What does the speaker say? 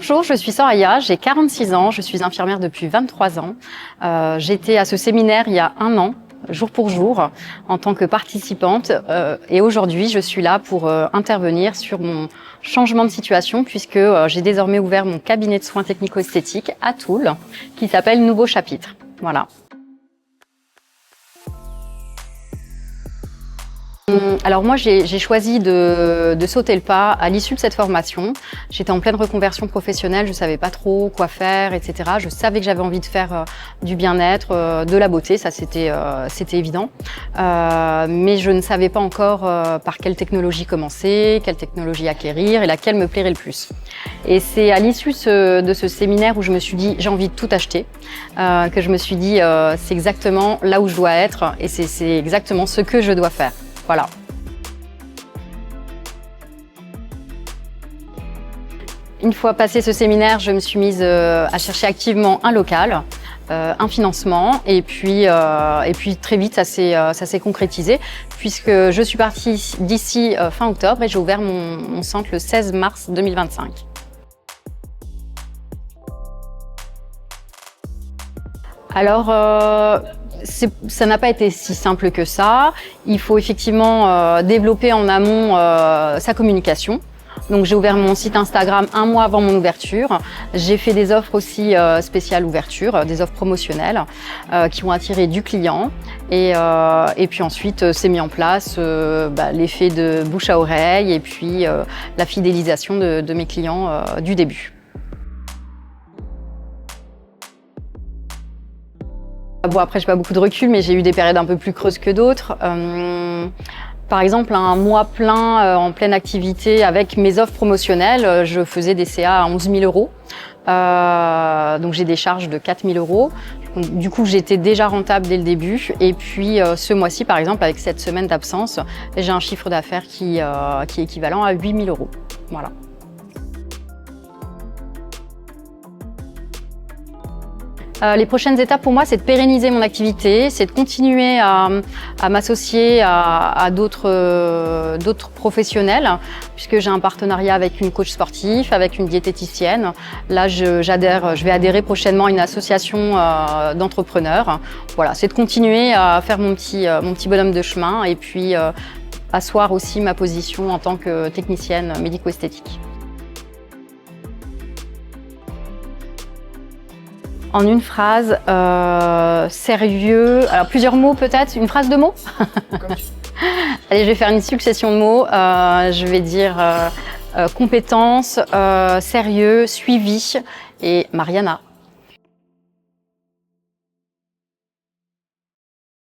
Bonjour, je suis Soraya, j'ai 46 ans, je suis infirmière depuis 23 ans. J'étais à ce séminaire il y a un an, jour pour jour, en tant que participante. Et aujourd'hui, je suis là pour intervenir sur mon changement de situation puisque j'ai désormais ouvert mon cabinet de soins technico-esthétiques à Toul, qui s'appelle Nouveau Chapitre. Voilà. Alors moi, j'ai choisi de sauter le pas à l'issue de cette formation. J'étais en pleine reconversion professionnelle, je savais pas trop quoi faire, etc. Je savais que j'avais envie de faire du bien-être, de la beauté, ça c'était évident. Mais je ne savais pas encore par quelle technologie commencer, quelle technologie acquérir et laquelle me plairait le plus. Et c'est à l'issue de ce séminaire où je me suis dit j'ai envie de tout acheter, que je me suis dit c'est exactement là où je dois être et c'est exactement ce que je dois faire. Voilà. Une fois passé ce séminaire, je me suis mise à chercher activement un local, un financement et puis très vite ça s'est concrétisé puisque je suis partie d'ici fin octobre et j'ai ouvert mon centre le 16 mars 2025. Alors, ça n'a pas été si simple que ça. Il faut effectivement développer en amont sa communication. Donc j'ai ouvert mon site Instagram un mois avant mon ouverture. J'ai fait des offres aussi spéciales ouverture, des offres promotionnelles qui ont attiré du client. Et puis ensuite s'est mis en place l'effet de bouche à oreille et puis la fidélisation de mes clients du début. Bon, après, j'ai pas beaucoup de recul, mais j'ai eu des périodes un peu plus creuses que d'autres. Par exemple, un mois plein en pleine activité avec mes offres promotionnelles, je faisais des CA à 11 000 euros. Donc j'ai des charges de 4 000 euros. Donc, du coup, j'étais déjà rentable dès le début. Et puis ce mois-ci, par exemple, avec cette semaine d'absence, j'ai un chiffre d'affaires qui est équivalent à 8 000 euros. Voilà. Les prochaines étapes pour moi, c'est de pérenniser mon activité, c'est de continuer à m'associer à d'autres professionnels, puisque j'ai un partenariat avec une coach sportif, avec une diététicienne. Là, je vais adhérer prochainement à une association d'entrepreneurs. Voilà, c'est de continuer à faire mon petit bonhomme de chemin et puis asseoir aussi ma position en tant que technicienne médico-esthétique. En une phrase, sérieux, alors plusieurs mots peut-être, une phrase de mots. Allez, je vais faire une succession de mots. Je vais dire compétence, sérieux, suivi et Mariana.